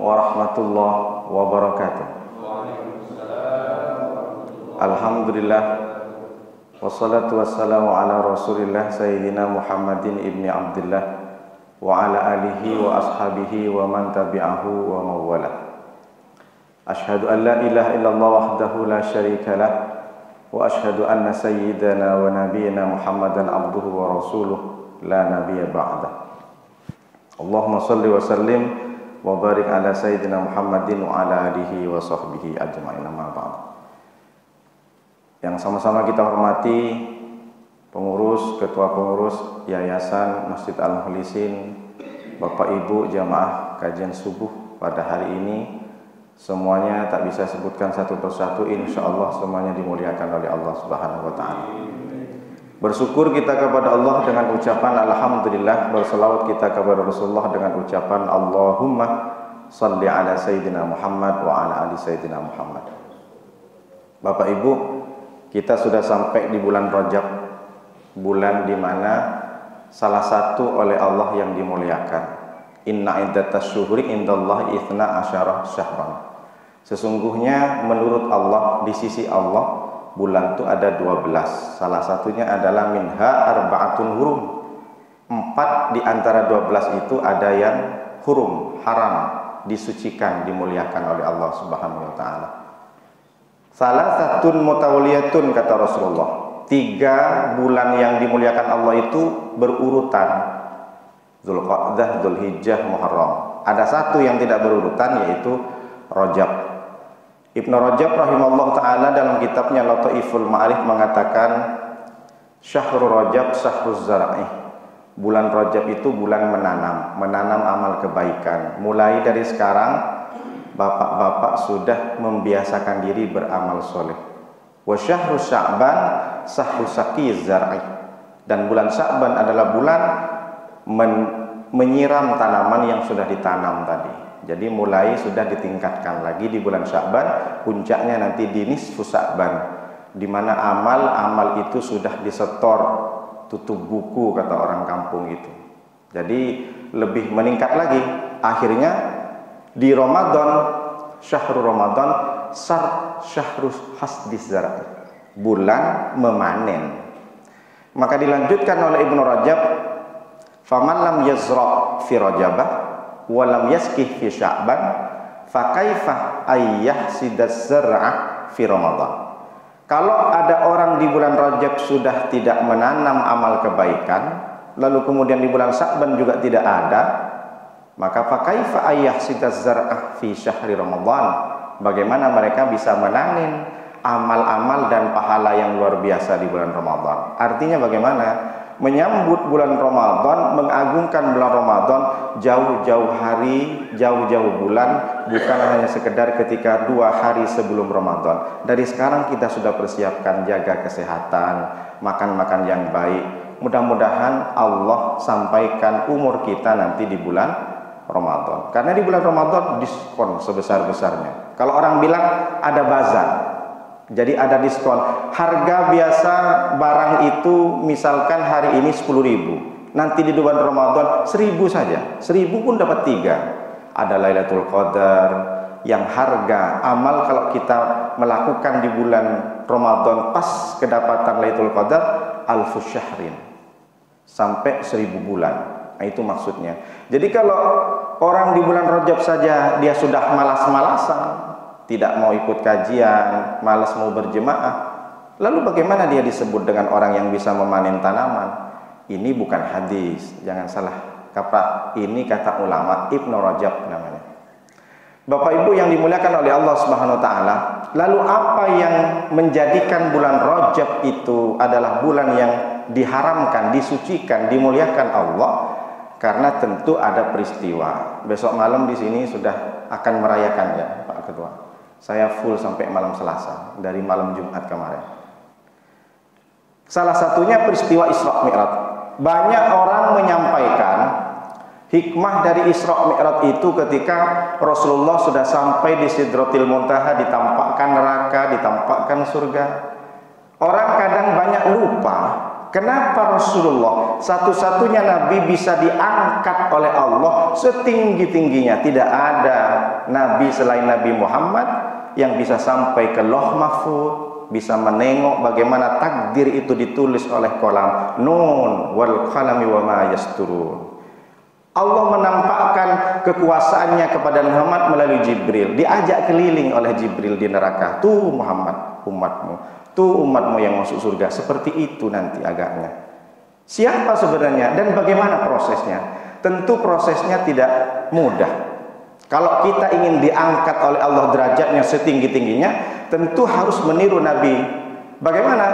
warahmatullahi wabarakatuh. Alhamdulillah, wassalatu wassalamu ala rasulillah Sayyidina Muhammadin ibni Abdullah wa ala alihi wa ashabihi wa man tabi'ahu wa mawala. Ashhadu an la ilaha illallah wahdahu la syarika lah, wa ashhadu anna sayyidana wa nabiyana Muhammadan abduhu wa rasuluh la nabiyya ba'dah. Allahumma salli wa sallim wa barik ala sayyidina Muhammadin wa ala alihi wa sahbihi ajma'in, amma ba'd. Yang sama-sama kita hormati pengurus, ketua pengurus Yayasan Masjid Al-Mukhlisin, Bapak Ibu jamaah kajian subuh pada hari ini, semuanya tak bisa sebutkan satu persatu, insyaallah semuanya dimuliakan oleh Allah Subhanahu wa taala. Bersyukur kita kepada Allah dengan ucapan alhamdulillah, berselawat kita kepada Rasulullah dengan ucapan Allahumma shalli ala sayyidina Muhammad wa ala ali sayyidina Muhammad. Bapak Ibu, kita sudah sampai di bulan Rajab, bulan di mana salah satu oleh Allah yang dimuliakan. Inna iddatas syuhuri indallahi itsna asyara syahran. Sesungguhnya menurut Allah, di sisi Allah, bulan itu ada 12. Salah satunya adalah minha arba'atun hurum. 4 di antara 12 itu ada yang hurum, haram, disucikan, dimuliakan oleh Allah Subhanahu wa taala. Salah satun mutawaliyatun, kata Rasulullah. 3 bulan yang dimuliakan Allah itu berurutan. Dzulqa'dah, Dzulhijjah, Muharram. Ada satu yang tidak berurutan, yaitu Rajab. Ibnu Rajab rahimahullah ta'ala dalam kitabnya Lataiful Ma'arif mengatakan, Syahrul Rajab syahruz zar'i. Bulan Rajab itu bulan menanam amal kebaikan. Mulai dari sekarang bapak-bapak sudah membiasakan diri beramal soleh. Wa syahrul Sya'ban syahrus saqiz zar'i. Dan bulan Sya'ban adalah bulan menyiram tanaman yang sudah ditanam tadi. Jadi mulai sudah ditingkatkan lagi di bulan Sya'ban, puncaknya nanti di nisfu Sya'ban, di mana amal itu sudah disetor, tutup buku kata orang kampung itu. Jadi lebih meningkat lagi. Akhirnya di Ramadan, syahrul Ramadan, syahrus hasdis zar'i, bulan memanen. Maka dilanjutkan oleh Ibnu Rajab, faman lam yazra' fi Rajabah walam yaskih fi Sya'ban fakaifa ayyahsidas zar'a fi Ramadan. Kalau ada orang di bulan Rajab sudah tidak menanam amal kebaikan, lalu kemudian di bulan Sya'ban juga tidak ada, maka fakaifa ayyahsidas zar'a fi syahri Ramadan. Bagaimana mereka bisa memanen amal-amal dan pahala yang luar biasa di bulan Ramadan? Artinya bagaimana? Menyambut bulan Ramadan, mengagungkan bulan Ramadan, jauh-jauh hari, jauh-jauh bulan, bukan hanya sekedar ketika 2 hari sebelum Ramadan. Dari sekarang kita sudah persiapkan, jaga kesehatan, makan-makan yang baik. Mudah-mudahan Allah sampaikan umur kita nanti di bulan Ramadan. Karena di bulan Ramadan diskon sebesar-besarnya. Kalau orang bilang ada bazar, jadi ada diskon. Harga biasa barang itu misalkan hari ini 10.000, nanti di bulan Ramadan 1.000 saja. 1.000 pun dapat 3. Ada Lailatul Qadar yang harga amal kalau kita melakukan di bulan Ramadan pas kedapatan Lailatul Qadar alfu syahrin, sampai 1.000 bulan. Nah, itu maksudnya. Jadi kalau orang di bulan Rajab saja dia sudah malas-malasan, tidak mau ikut kajian, malas mau berjemaah, lalu bagaimana dia disebut dengan orang yang bisa memanen tanaman? Ini bukan hadis, jangan salah kaprah. Ini kata ulama, Ibnu Rajab namanya. Bapak Ibu yang dimuliakan oleh Allah Subhanahu wa taala, lalu apa yang menjadikan bulan Rajab itu adalah bulan yang diharamkan, disucikan, dimuliakan Allah? Karena tentu ada peristiwa. Besok malam di sini sudah akan merayakan, ya Pak Ketua. Saya full sampai malam Selasa, dari malam Jumat kemarin. Salah satunya peristiwa Isra Mi'raj. Banyak orang menyampaikan hikmah dari Isra Mi'raj itu ketika Rasulullah sudah sampai di Sidratil Muntaha, ditampakkan neraka, ditampakkan surga. Orang kadang banyak lupa Kenapa Rasulullah satu-satunya Nabi bisa diangkat oleh Allah setinggi-tingginya? Tidak ada Nabi selain Nabi Muhammad yang bisa sampai ke Lauh Mahfuz, bisa menengok bagaimana takdir itu ditulis oleh kolam Nun wal qalami wa ma yasturun. Allah menampakkan kekuasaannya kepada Muhammad melalui Jibril. Diajak keliling oleh Jibril di neraka. Tuh Muhammad, umatmu. Tuh umatmu yang masuk surga. Seperti itu nanti agaknya. Siapa sebenarnya dan bagaimana prosesnya? Tentu prosesnya tidak mudah. Kalau kita ingin diangkat oleh Allah derajatnya setinggi-tingginya, tentu harus meniru Nabi. Bagaimana?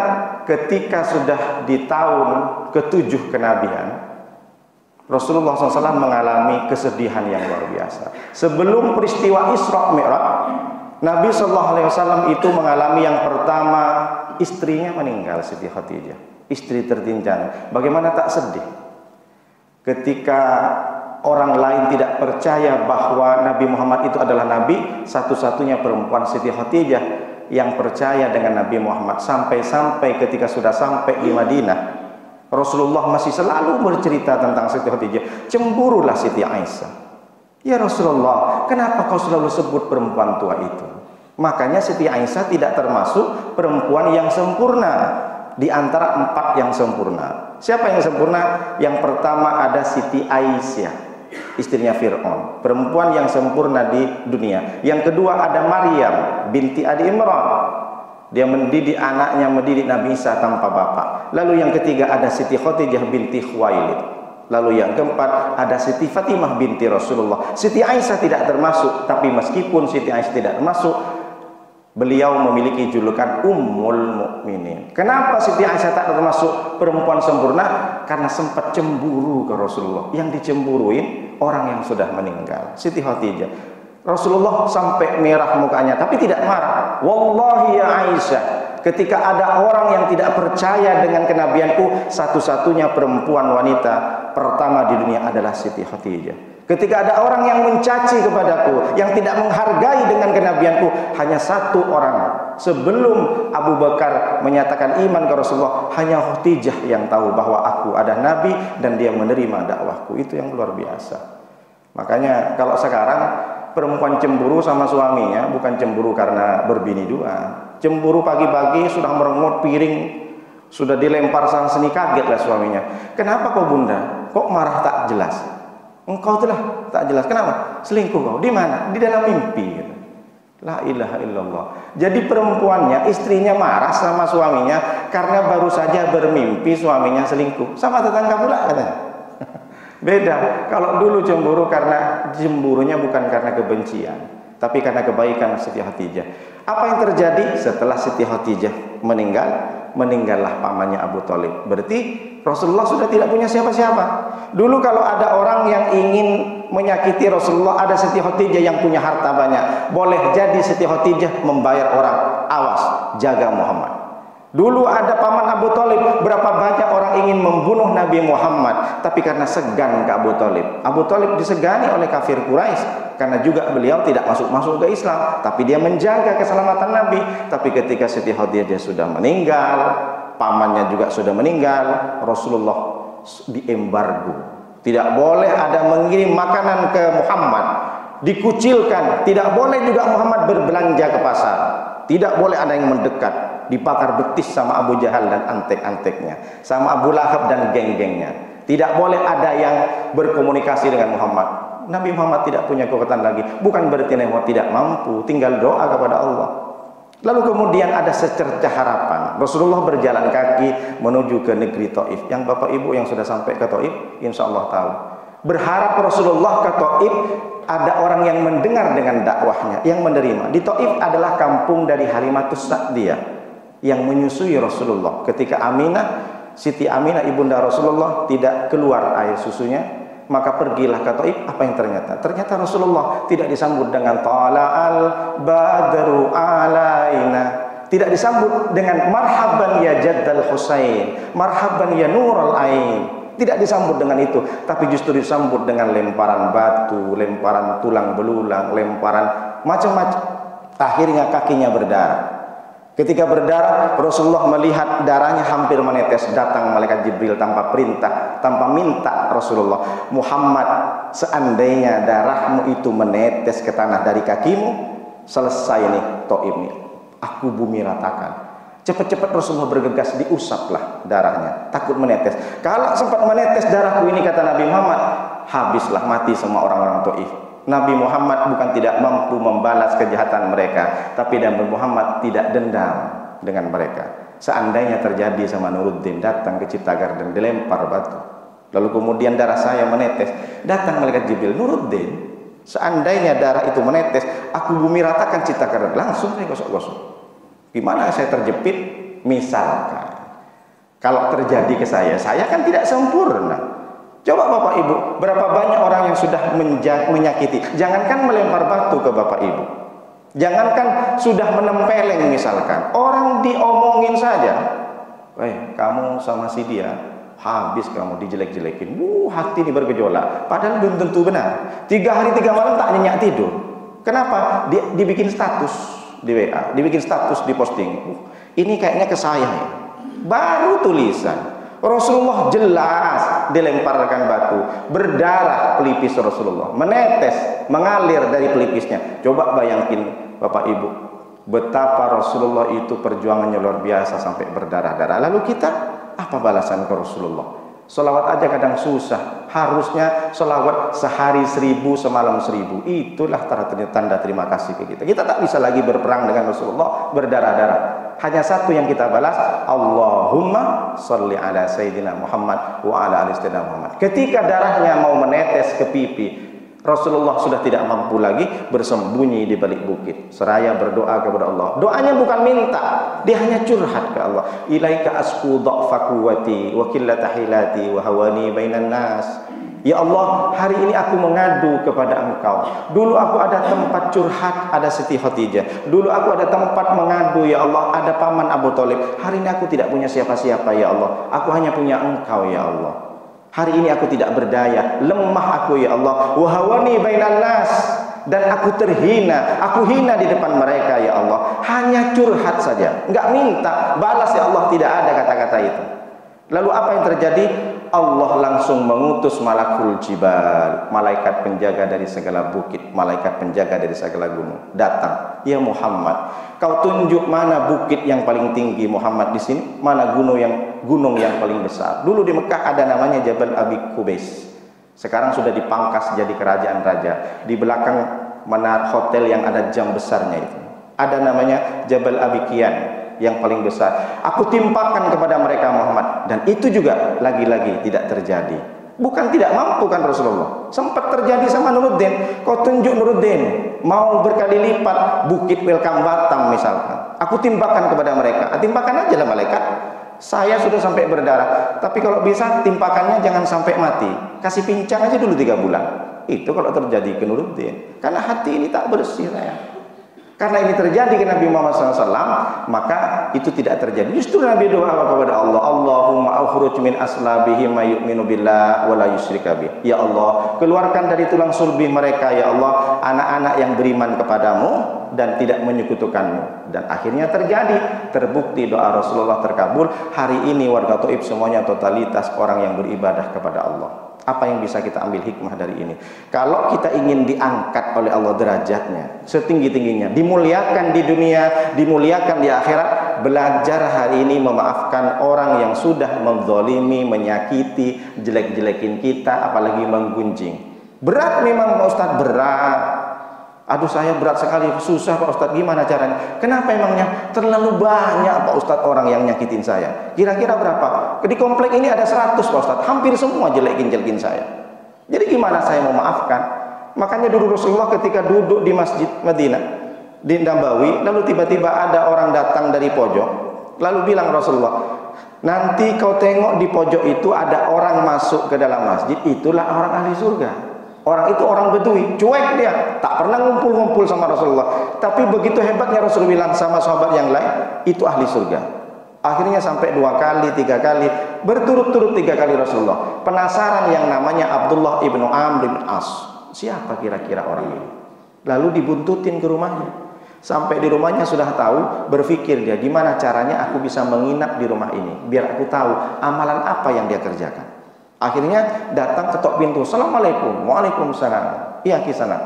Ketika sudah di tahun ke-7 kenabian, Rasulullah SAW mengalami kesedihan yang luar biasa. Sebelum peristiwa Isra Mi'raj, Nabi SAW itu mengalami yang pertama, istrinya meninggal, Siti Khadijah, istri tertinjau. Bagaimana tak sedih ketika orang lain tidak percaya bahwa Nabi Muhammad itu adalah Nabi, satu-satunya perempuan Siti Khadijah yang percaya dengan Nabi Muhammad. Sampai-sampai ketika sudah sampai di Madinah, Rasulullah masih selalu bercerita tentang Siti Khadijah. Cemburulah Siti Aisyah. Ya Rasulullah, kenapa kau selalu sebut perempuan tua itu? Makanya Siti Aisyah tidak termasuk perempuan yang sempurna di antara 4 yang sempurna. Siapa yang sempurna? Yang pertama ada Siti Aisyah, istrinya Fir'aun, perempuan yang sempurna di dunia. Yang kedua ada Maryam binti Adi Imran. Dia mendidik anaknya, mendidik Nabi Isa tanpa bapak. Lalu yang ketiga ada Siti Khadijah binti Khuwailid. Lalu yang keempat ada Siti Fatimah binti Rasulullah. Siti Aisyah tidak termasuk, tapi meskipun Siti Aisyah tidak termasuk, beliau memiliki julukan Ummul Mukminin. Kenapa Siti Aisyah tak termasuk perempuan sempurna? Karena sempat cemburu ke Rasulullah. Yang dicemburuin orang yang sudah meninggal, Siti Khadijah. Rasulullah sampai merah mukanya, tapi tidak marah. Wallahi ya Aisyah, ketika ada orang yang tidak percaya dengan kenabianku, satu-satunya perempuan wanita pertama di dunia adalah Siti Khadijah. Ketika ada orang yang mencaci kepadaku, yang tidak menghargai dengan kenabianku, hanya satu orang. Sebelum Abu Bakar menyatakan iman ke Rasulullah, hanya Khadijah yang tahu bahwa aku ada Nabi dan dia menerima dakwahku. Itu yang luar biasa. Makanya kalau sekarang perempuan cemburu sama suaminya bukan cemburu karena berbini dua. Cemburu pagi-pagi sudah merengut piring, sudah dilempar sang seni, kagetlah suaminya. Kenapa kau bunda? Kok marah tak jelas? Engkau telah tak jelas. Kenapa? Selingkuh kau. Di mana? Di dalam mimpi. La ilaha illallah. Jadi perempuannya, istrinya marah sama suaminya karena baru saja bermimpi suaminya selingkuh. Sama tetangga pula katanya. Beda. Kalau dulu cemburu karena cemburunya bukan karena kebencian, tapi karena kebaikan Siti Khadijah. Apa yang terjadi setelah Siti Khadijah meninggal? Meninggallah pamannya Abu Thalib. Berarti Rasulullah sudah tidak punya siapa-siapa. Dulu kalau ada orang yang ingin menyakiti Rasulullah, ada Siti Khadijah yang punya harta banyak, boleh jadi Siti Khadijah membayar orang, awas, jaga Muhammad. Dulu ada paman Abu Thalib, berapa banyak orang ingin membunuh Nabi Muhammad, tapi karena segan ke Abu Thalib. Abu Thalib disegani oleh kafir Quraisy, karena juga beliau tidak masuk ke Islam, tapi dia menjaga keselamatan Nabi. Tapi ketika Siti Khadijah sudah meninggal, pamannya juga sudah meninggal, Rasulullah diembargo. Tidak boleh ada mengirim makanan ke Muhammad, dikucilkan. Tidak boleh juga Muhammad berbelanja ke pasar. Tidak boleh ada yang mendekat, dibakar betis sama Abu Jahal dan antek-anteknya, sama Abu Lahab dan geng-gengnya. Tidak boleh ada yang berkomunikasi dengan Muhammad. Nabi Muhammad tidak punya kekuatan lagi. Bukan berarti Nabi Muhammad tidak mampu, tinggal doa kepada Allah. Lalu kemudian ada secercah harapan. Rasulullah berjalan kaki menuju ke negeri Taif. Yang Bapak Ibu yang sudah sampai ke Taif, insya Allah tahu. Berharap Rasulullah ke Taif, ada orang yang mendengar dengan dakwahnya, yang menerima. Di Taif adalah kampung dari Halimatus Sa'diyah yang menyusui Rasulullah. Ketika Siti Aminah ibunda Rasulullah tidak keluar air susunya, maka pergilah ke Taif. Apa yang ternyata? Ternyata Rasulullah tidak disambut dengan tala'al badru alaina, tidak disambut dengan marhaban ya jaddal Husain, marhaban ya nurul ain. Tidak disambut dengan itu, tapi justru disambut dengan lemparan batu, lemparan tulang belulang, lemparan macam-macam. Akhirnya kakinya berdarah. Ketika berdarah, Rasulullah melihat darahnya hampir menetes. Datang malaikat Jibril tanpa perintah, tanpa minta Rasulullah, Muhammad, seandainya darahmu itu menetes ke tanah dari kakimu, selesai nih Taif nih, aku bumi ratakan. Cepat-cepat Rasulullah bergegas, diusaplah darahnya, takut menetes. Kalau sempat menetes darahku ini, kata Nabi Muhammad, habislah, mati semua orang-orang Taif. Nabi Muhammad bukan tidak mampu membalas kejahatan mereka, tapi Nabi Muhammad tidak dendam dengan mereka. Seandainya terjadi sama Nuruddin, datang ke Cipta Garden, dilempar batu, lalu kemudian darah saya menetes, datang malaikat Jibril, Nuruddin, seandainya darah itu menetes, aku bumi ratakan Cipta Garden, langsung saya gosok-gosok. Gimana saya terjepit? Misalkan kalau terjadi ke saya kan tidak sempurna. Coba Bapak Ibu, berapa banyak orang yang sudah menyakiti. Jangankan melempar batu ke Bapak Ibu, jangankan sudah menempeleng misalkan, orang diomongin saja, kamu sama si dia, habis kamu dijelek-jelekin. Hati ini bergejolak, padahal belum tentu benar. 3 hari 3 malam tak nyenyak tidur. Kenapa? Dibikin status di WA, dibikin status di posting. Ini kayaknya ke saya ya. Baru tulisan. Rasulullah jelas dilemparkan batu, berdarah pelipis Rasulullah, menetes, mengalir dari pelipisnya. Coba bayangin Bapak Ibu, betapa Rasulullah itu perjuangannya luar biasa sampai berdarah-darah. Lalu kita, apa balasan ke Rasulullah? Selawat aja kadang susah. Harusnya selawat sehari 1000, semalam 1000. Itulah tanda terima kasih ke kita. Kita tak bisa lagi berperang dengan Rasulullah berdarah-darah. Hanya satu yang kita balas, Allahumma sholli ala Sayyidina Muhammad wa ala ali Sayyidina Muhammad. Ketika darahnya mau menetes ke pipi, Rasulullah sudah tidak mampu lagi, bersembunyi di balik bukit, seraya berdoa kepada Allah. Doanya bukan minta, dia hanya curhat ke Allah. Ilaika asku dha'fa quwwati wa qillata hilati wa hawani bainan nas. Ya Allah, hari ini aku mengadu kepada Engkau. Dulu aku ada tempat curhat, ada Siti Khadijah. Dulu aku ada tempat mengadu, ya Allah, ada paman Abu Thalib. Hari ini aku tidak punya siapa-siapa, ya Allah. Aku hanya punya Engkau, ya Allah. Hari ini aku tidak berdaya, lemah aku, ya Allah. Wahawani bainan nas, dan aku terhina, aku hina di depan mereka, ya Allah. Hanya curhat saja, enggak minta balas, ya Allah. Tidak ada kata-kata itu. Lalu apa yang terjadi? Allah langsung mengutus malakul jibal, malaikat penjaga dari segala bukit, malaikat penjaga dari segala gunung, datang. Ya Muhammad, kau tunjuk mana bukit yang paling tinggi Muhammad di sini, mana gunung yang paling besar. Dulu di Mekah ada namanya Jabal Abi Qubais. Sekarang sudah dipangkas jadi kerajaan raja. Di belakang menara hotel yang ada jam besarnya itu, ada namanya Jabal Abi Kian, yang paling besar. Aku timpakan kepada mereka Muhammad, dan itu juga lagi-lagi tidak terjadi. Bukan tidak mampu kan Rasulullah, sempat terjadi sama Nuruddin. Kau tunjuk Nuruddin, mau berkali lipat bukit Welcome Batam misalkan, aku timpakan kepada mereka. Timpakan aja lah malaikat, saya sudah sampai berdarah, tapi kalau bisa timpakannya jangan sampai mati, kasih pincang aja dulu 3 bulan. Itu kalau terjadi ke Nuruddin, karena hati ini tak bersih saya. Karena ini terjadi ke Nabi Muhammad SAW, maka itu tidak terjadi. Justru Nabi doa kepada Allah, Allahumma akhruj min aslabihim ma yu'minu billah wa la yusyrika bih. Ya Allah, keluarkan dari tulang sulbi mereka, ya Allah, anak-anak yang beriman kepadamu dan tidak menyekutukanmu. Dan akhirnya terjadi, terbukti doa Rasulullah terkabul. Hari ini warga Taif semuanya totalitas orang yang beribadah kepada Allah. Apa yang bisa kita ambil hikmah dari ini? Kalau kita ingin diangkat oleh Allah derajatnya setinggi-tingginya, dimuliakan di dunia, dimuliakan di akhirat, belajar hari ini memaafkan orang yang sudah menzalimi, menyakiti, jelek-jelekin kita, apalagi menggunjing. Berat memang Pak Ustadz, berat. Aduh saya berat sekali, susah Pak Ustadz, gimana caranya? Kenapa emangnya? Terlalu banyak Pak Ustadz orang yang nyakitin saya. Kira-kira berapa? Di komplek ini ada 100 Pak Ustadz, hampir semua jelekin-jelekin saya. Jadi gimana saya mau maafkan? Makanya dulu Rasulullah ketika duduk di Masjid Madinah, di Nabawi, lalu tiba-tiba ada orang datang dari pojok, lalu bilang Rasulullah, nanti kau tengok di pojok itu ada orang masuk ke dalam masjid, itulah orang ahli surga. Orang itu orang Bedui, cuek dia, tak pernah ngumpul-ngumpul sama Rasulullah. Tapi begitu hebatnya Rasul bilang sama sahabat yang lain, itu ahli surga. Akhirnya sampai 2 kali, 3 kali, berturut-turut 3 kali Rasulullah. Penasaran yang namanya Abdullah ibnu Amr ibn As. Siapa kira-kira orang ini? Lalu dibuntutin ke rumahnya. Sampai di rumahnya sudah tahu, berpikir dia gimana caranya aku bisa menginap di rumah ini, biar aku tahu amalan apa yang dia kerjakan. Akhirnya datang ketok pintu, Assalamualaikum. Waalaikumsalam. Iya Kisanak,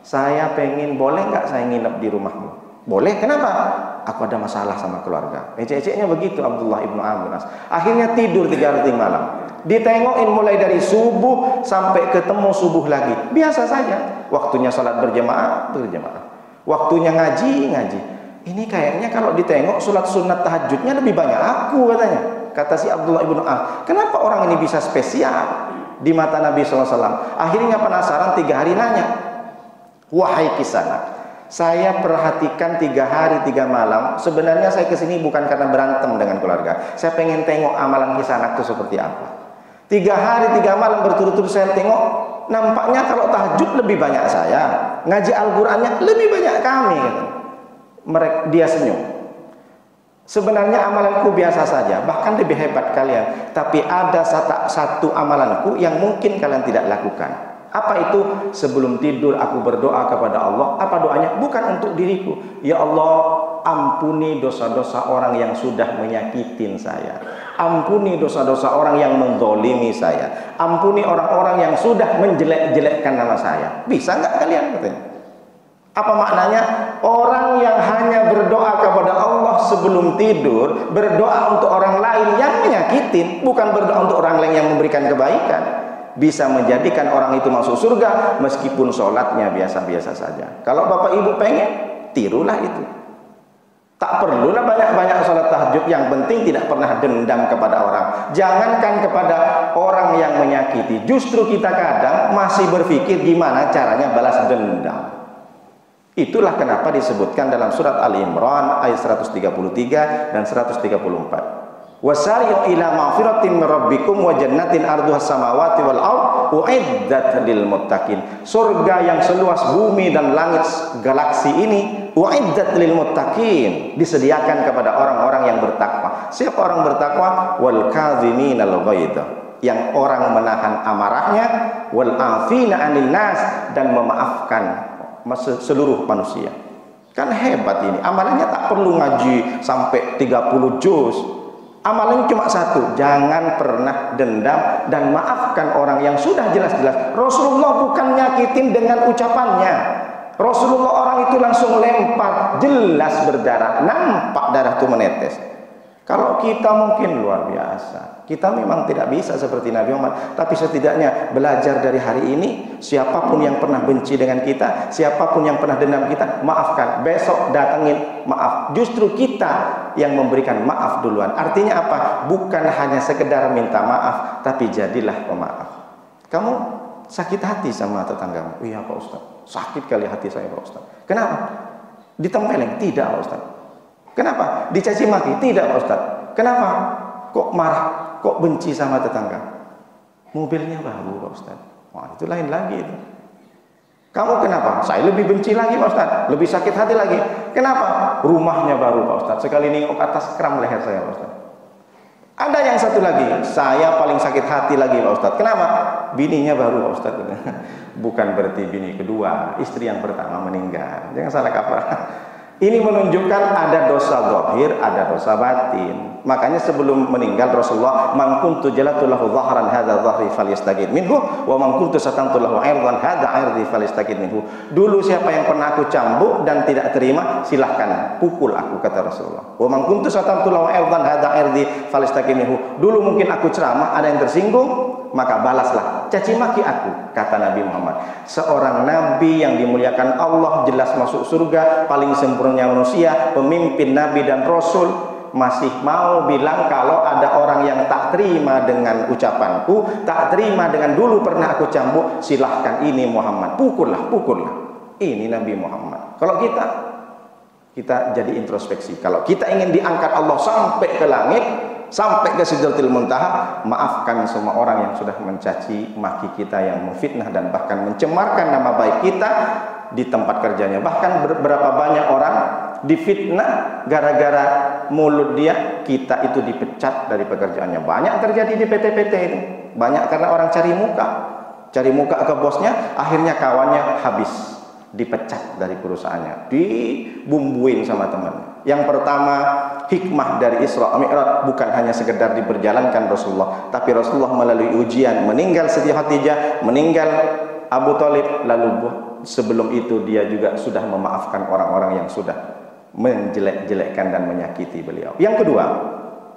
saya pengen, boleh nggak saya nginep di rumahmu? Boleh, kenapa? Aku ada masalah sama keluarga. Ecek-eceknya begitu Abdullah ibnu Amr. Akhirnya tidur 3 hari malam. Ditengokin mulai dari subuh sampai ketemu subuh lagi. Biasa saja. Waktunya salat berjamaah, berjamaah. Waktunya ngaji, ngaji. Ini kayaknya kalau ditengok sholat sunat tahajudnya lebih banyak aku, katanya. Kata si Abdullah ibnu Amr. Kenapa orang ini bisa spesial di mata Nabi SAW? Akhirnya penasaran, 3 hari nanya. Wahai Kisanak, saya perhatikan 3 hari 3 malam. Sebenarnya saya kesini bukan karena berantem dengan keluarga. Saya pengen tengok amalan Kisanak itu seperti apa. 3 hari 3 malam berturut-turut saya tengok, nampaknya kalau tahajud lebih banyak saya, ngaji Al-Qur'annya lebih banyak kami. Dia senyum. Sebenarnya amalanku biasa saja, bahkan lebih hebat kalian. Tapi ada satu amalanku yang mungkin kalian tidak lakukan. Apa itu? Sebelum tidur aku berdoa kepada Allah. Apa doanya? Bukan untuk diriku. Ya Allah, ampuni dosa-dosa orang yang sudah menyakitin saya. Ampuni dosa-dosa orang yang menzalimi saya. Ampuni orang-orang yang sudah menjelek-jelekkan nama saya. Bisa nggak kalian? Katanya. Apa maknanya? Orang yang hanya berdoa kepada Allah sebelum tidur, berdoa untuk orang lain yang menyakitin, bukan berdoa untuk orang lain yang memberikan kebaikan, bisa menjadikan orang itu masuk surga meskipun sholatnya biasa-biasa saja. Kalau bapak ibu pengen, tirulah itu. Tak perlulah banyak-banyak sholat tahajud, yang penting tidak pernah dendam kepada orang. Jangankan kepada orang yang menyakiti, justru kita kadang masih berpikir gimana caranya balas dendam. Itulah kenapa disebutkan dalam surat Ali Imran ayat 133 dan 134. Wasari'u ila maghfiratin min rabbikum wa jannatin arduhas samawati wal ardh uiddat lil muttaqin. Surga yang seluas bumi dan langit galaksi ini uiddat lil muttaqin, disediakan kepada orang-orang yang bertakwa. Siapa orang bertakwa? Wal kadhiminal ghaidha, yang orang menahan amarahnya, wal afina 'anil nas, dan memaafkan seluruh manusia. Kan hebat ini. Amalannya tak perlu ngaji sampai 30 juz. Amalannya cuma satu, jangan pernah dendam dan maafkan orang yang sudah jelas-jelas. Rasulullah bukan nyakitin dengan ucapannya. Rasulullah orang itu langsung lempar, jelas berdarah, nampak darah itu menetes. Kalau kita mungkin luar biasa. Kita memang tidak bisa seperti Nabi Muhammad, tapi setidaknya belajar dari hari ini. Siapapun yang pernah benci dengan kita, siapapun yang pernah dendam kita, maafkan. Besok datangin maaf. Justru kita yang memberikan maaf duluan. Artinya apa? Bukan hanya sekedar minta maaf, tapi jadilah pemaaf. Kamu sakit hati sama tetanggamu? Iya Pak Ustaz, sakit kali hati saya Pak Ustaz. Kenapa? Ditempeleng? Tidak Pak Ustaz. Kenapa? Dicaci maki? Tidak Pak Ustaz. Kenapa? Kok marah? Kok benci sama tetangga? Mobilnya baru Pak Ustaz. Wah, itu lain lagi itu. Kamu kenapa? Saya lebih benci lagi Pak Ustaz, lebih sakit hati lagi. Kenapa? Rumahnya baru Pak Ustaz. Sekali nengok ke atas, kram leher saya Pak Ustaz. Ada yang satu lagi, saya paling sakit hati lagi Pak Ustaz. Kenapa? Bininya baru Pak Ustaz. Bukan berarti bini kedua, istri yang pertama meninggal. Jangan salah kaprah. Ini menunjukkan ada dosa zahir, ada dosa batin. Makanya sebelum meninggal Rasulullah, man kuntu jalatu lahu dhahran hadza dhahri falyastaqid minhu wa man kuntu satantu lahu 'irdan hadza 'irdi falyastaqid minhu. Dulu siapa yang pernah aku cambuk dan tidak terima, silahkan pukul aku, kata Rasulullah. Wa man kuntu satantu lahu 'irdan hadza 'irdi falyastaqid minhu. Dulu mungkin aku ceramah, ada yang tersinggung, maka balaslah, caci maki aku, kata Nabi Muhammad. Seorang nabi yang dimuliakan Allah, jelas masuk surga, paling sempurna manusia, pemimpin nabi dan rasul, masih mau bilang kalau ada orang yang tak terima dengan ucapanku, tak terima dengan dulu pernah aku cambuk, silahkan ini Muhammad, pukullah, pukullah. Ini Nabi Muhammad. Kalau kita jadi introspeksi. Kalau kita ingin diangkat Allah sampai ke langit, sampai ke Sidratil Muntaha, maafkan semua orang yang sudah mencaci maki kita, yang memfitnah dan bahkan mencemarkan nama baik kita di tempat kerjanya. Bahkan berapa banyak orang difitnah gara-gara mulut dia, kita itu dipecat dari pekerjaannya. Banyak terjadi di PT-PT itu. Banyak karena orang cari muka ke bosnya, akhirnya kawannya habis. dipecat dari perusahaannya, dibumbuin sama temannya. Yang pertama, hikmah dari Isra Mi'raj bukan hanya sekedar diperjalankan Rasulullah, tapi Rasulullah melalui ujian, meninggal Siti Khadijah, meninggal Abu Thalib, lalu sebelum itu dia juga sudah memaafkan orang-orang yang sudah menjelek-jelekkan dan menyakiti beliau. Yang kedua,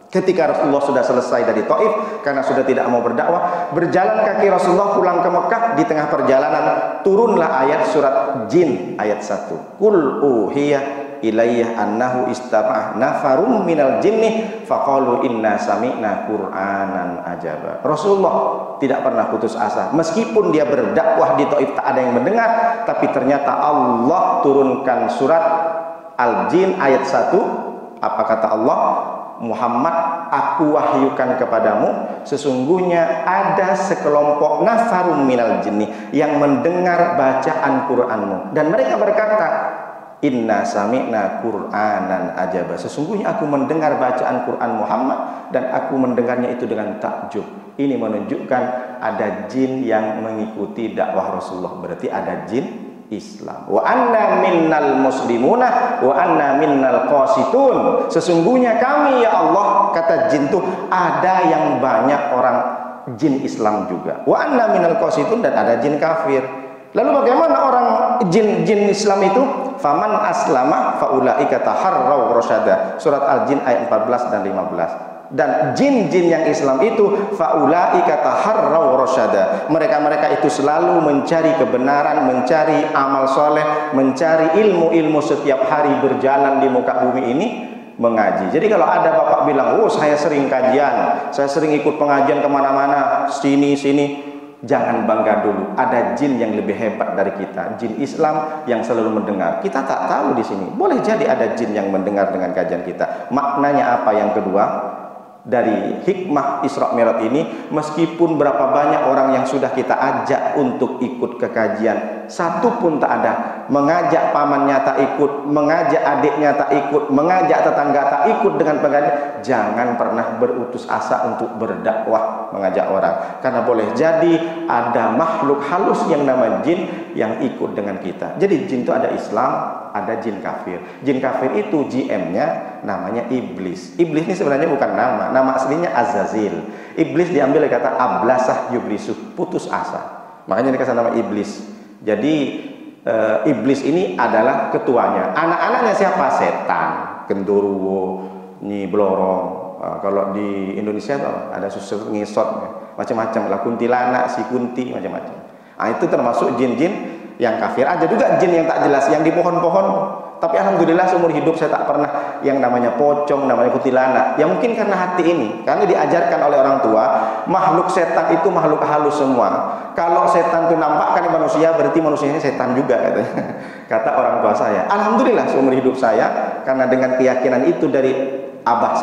ketika Rasulullah sudah selesai dari Taif karena sudah tidak mau berdakwah, berjalan kaki Rasulullah pulang ke Mekah. Di tengah perjalanan turunlah ayat surat Jin ayat 1. Qul uhiya ilayya annahu istama'ah nafarum minal jinni faqalu inna sami'na qur'anan ajaba. Rasulullah tidak pernah putus asa, meskipun dia berdakwah di Taif tak ada yang mendengar, tapi ternyata Allah turunkan surat Al-Jin ayat 1. Apa kata Allah? Muhammad, aku wahyukan kepadamu, sesungguhnya ada sekelompok nafarum minal jinni yang mendengar bacaan Qur'anmu, dan mereka berkata, inna sami'na qur'anan ajaba, sesungguhnya aku mendengar bacaan Qur'an Muhammad dan aku mendengarnya itu dengan takjub. Ini menunjukkan ada jin yang mengikuti dakwah Rasulullah, berarti ada jin Islam. Wa anna minnal muslimuna wa anna minnal qasitun, sesungguhnya kami ya Allah, kata jin tuh ada yang banyak orang jin Islam juga. Wa anna minnal qasitun, dan ada jin kafir. Lalu bagaimana orang jin Islam itu? Faman aslama faulaika taharraw rasyada. Surat Al-Jin ayat 14 dan 15. Dan jin-jin yang Islam itu faulaika taharraw rasyada, mereka-mereka itu selalu mencari kebenaran, mencari amal soleh, mencari ilmu-ilmu, setiap hari berjalan di muka bumi ini mengaji. Jadi kalau ada bapak bilang, oh saya sering kajian, saya sering ikut pengajian kemana-mana, sini, jangan bangga dulu. Ada jin yang lebih hebat dari kita, jin Islam yang selalu mendengar. Kita tak tahu di sini. Boleh jadi ada jin yang mendengar dengan kajian kita. Maknanya apa? Yang kedua, dari hikmah Isra Mi'raj ini, meskipun berapa banyak orang yang sudah kita ajak untuk ikut ke kajian, satu pun tak ada, mengajak pamannya tak ikut, mengajak adiknya tak ikut, mengajak tetangga tak ikut dengan pengajian, jangan pernah berutus asa untuk berdakwah mengajak orang, karena boleh jadi ada makhluk halus yang nama jin yang ikut dengan kita. Jadi jin itu ada Islam, ada jin kafir. Jin kafir itu GM-nya namanya iblis. Iblis ini sebenarnya bukan nama aslinya Azazil. Iblis diambil dari kata ablasah yublisu, putus asa. Makanya dikasih nama iblis. Jadi iblis ini adalah ketuanya. Anak-anaknya siapa? Setan, genderuwo, nyi blorong. Kalau di Indonesia tuh ada susur ngisot, macam-macam lah, kuntilanak, si kunti, macam-macam. Nah, itu termasuk jin-jin yang kafir. Ada juga jin yang tak jelas, yang di pohon-pohon. Tapi alhamdulillah seumur hidup saya tak pernah yang namanya pocong, namanya kuntilanak. Ya mungkin karena hati ini, karena diajarkan oleh orang tua, makhluk setan itu makhluk halus semua. Kalau setan itu nampakkan di manusia, berarti manusianya setan juga, katanya. Kata orang tua saya. Alhamdulillah seumur hidup saya, karena dengan keyakinan itu dari abah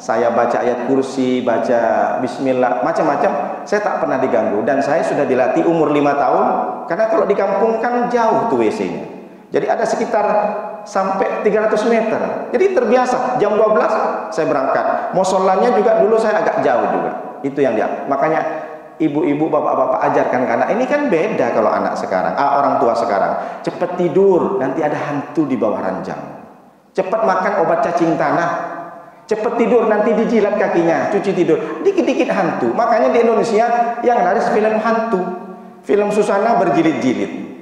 saya baca ayat kursi, baca bismillah, macam-macam, saya tak pernah diganggu. Dan saya sudah dilatih umur 5 tahun, karena kalau di kampung kan jauh tuh WC-nya. Jadi ada sekitar sampai 300 meter. Jadi terbiasa, jam 12 saya berangkat. Musolanya juga dulu saya agak jauh juga. Itu yang dia. Makanya ibu-ibu, bapak-bapak ajarkan ke anak. Ini kan beda kalau anak sekarang, orang tua sekarang. Cepat tidur, nanti ada hantu di bawah ranjang. Cepat makan obat cacing tanah. Cepat tidur, nanti dijilat kakinya, cuci tidur. Dikit-dikit hantu. Makanya di Indonesia yang laris film hantu. Film Susana berjilid-jilid.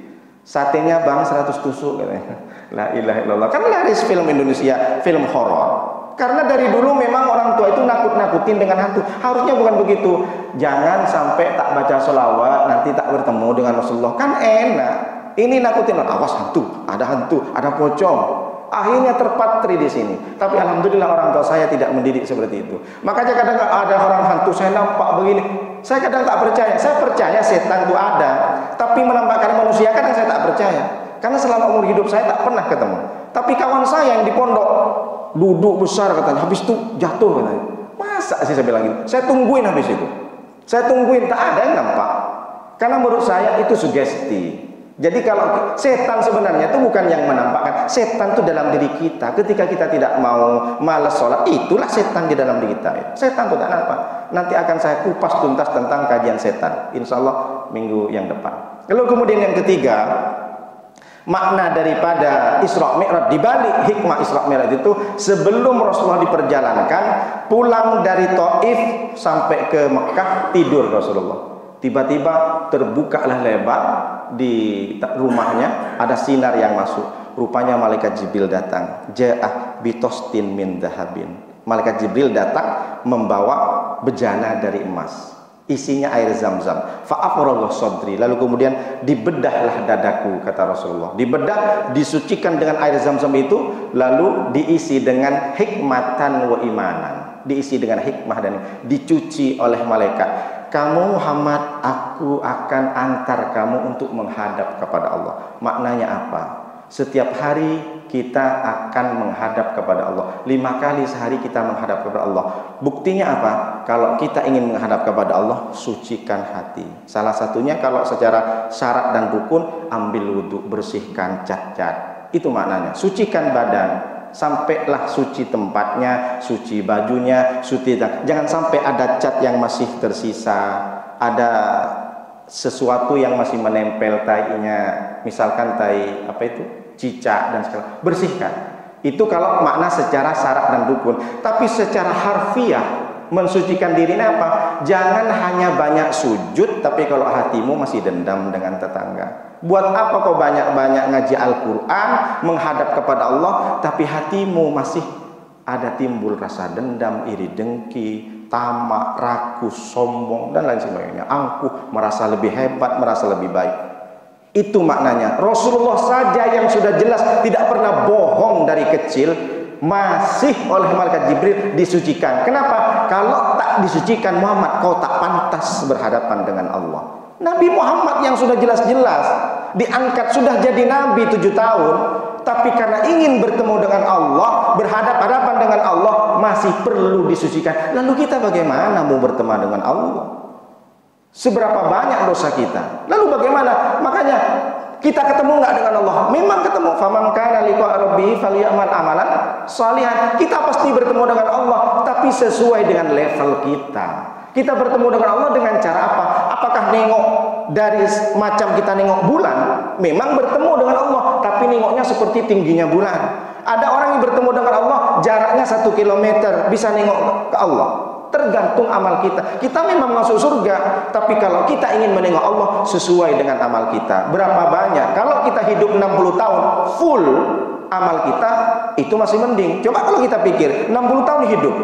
Satenya bang 100 tusuk, katanya. La ilaha illallah. Kan laris film Indonesia, film horor. Karena dari dulu memang orang tua itu nakut-nakutin dengan hantu. Harusnya bukan begitu. Jangan sampai tak baca sholawat, nanti tak bertemu dengan Rasulullah. Kan enak. Ini nakutin, awas hantu, ada pocong. Akhirnya terpatri di sini. Tapi alhamdulillah orang tua saya tidak mendidik seperti itu. Makanya kadang ada orang hantu, saya nampak begini, saya kadang tak percaya. Saya percaya setan itu ada, tapi menampakkan manusia kadang saya tak percaya. Karena selama umur hidup saya tak pernah ketemu. Tapi kawan saya yang di pondok duduk besar, katanya, habis itu jatuh, katanya. Masa sih, saya bilang gitu. Saya tungguin habis itu. Saya tungguin, tak ada yang nampak. Karena menurut saya itu sugesti. Jadi kalau setan sebenarnya itu bukan yang menampakkan. Setan itu dalam diri kita. Ketika kita tidak mau malas sholat, itulah setan di dalam diri kita. Setan itu tak nampak. Nanti akan saya kupas tuntas tentang kajian setan, insya Allah minggu yang depan. Lalu kemudian yang ketiga, Makna daripada Isra Mi'raj, dibalik hikmah Isra Mi'raj itu, sebelum Rasulullah diperjalankan pulang dari Taif sampai ke Mekah, tidur Rasulullah. Tiba-tiba terbukalah lebar di rumahnya, ada sinar yang masuk. Rupanya malaikat Jibril datang. Ja'ah bitostin min dahabin. Malaikat Jibril datang membawa bejana dari emas. Isinya air zam-zam. Fa'afragha sadri. Lalu kemudian dibedahlah dadaku, kata Rasulullah. Dibedah, disucikan dengan air zam-zam itu, lalu diisi dengan hikmatan wa imanan. Diisi dengan hikmah dan dicuci oleh malaikat. Kamu Muhammad, aku akan antar kamu untuk menghadap kepada Allah. Maknanya apa? Setiap hari kita akan menghadap kepada Allah. 5 kali sehari kita menghadap kepada Allah. Buktinya apa? Kalau kita ingin menghadap kepada Allah, sucikan hati. Salah satunya kalau secara syarat dan rukun, ambil wudhu, bersihkan cat-cat. Itu maknanya. Sucikan badan. Sampailah suci tempatnya, suci bajunya, suci. Jangan sampai ada cat yang masih tersisa, ada sesuatu yang masih menempel tainya, misalkan tai apa itu, cicak dan segala, bersihkan. Itu kalau makna secara syarat dan rukun. Tapi secara harfiah mensucikan diri ini apa? Jangan hanya banyak sujud, tapi kalau hatimu masih dendam dengan tetangga. Buat apa kau banyak-banyak ngaji Al-Quran, menghadap kepada Allah, tapi hatimu masih ada timbul rasa dendam, iri dengki, tamak, rakus, sombong, dan lain sebagainya. Angkuh, merasa lebih hebat, merasa lebih baik. Itu maknanya. Rasulullah saja yang sudah jelas tidak pernah bohong dari kecil, masih oleh malaikat Jibril disucikan. Kenapa? Kalau tak disucikan Muhammad, kau tak pantas berhadapan dengan Allah. Nabi Muhammad yang sudah jelas-jelas diangkat, sudah jadi Nabi 7 tahun, tapi karena ingin bertemu dengan Allah, berhadapan-hadapan dengan Allah, masih perlu disucikan. Lalu kita bagaimana mau bertemu dengan Allah? Seberapa banyak dosa kita? Lalu bagaimana? Makanya kita ketemu nggak dengan Allah? Memang ketemu. Faman kana liqa'a rabbih falyamal amalan shalihan. Kita pasti bertemu dengan Allah, tapi sesuai dengan level kita. Kita bertemu dengan Allah dengan cara apa? Apakah nengok dari macam kita nengok bulan? Memang bertemu dengan Allah, tapi nengoknya seperti tingginya bulan. Ada orang yang bertemu dengan Allah jaraknya 1 kilometer, bisa nengok ke Allah. Tergantung amal kita. Kita memang masuk surga, tapi kalau kita ingin menengok Allah sesuai dengan amal kita. Berapa banyak? Kalau kita hidup 60 tahun full amal kita, itu masih mending. Coba kalau kita pikir 60 tahun hidup,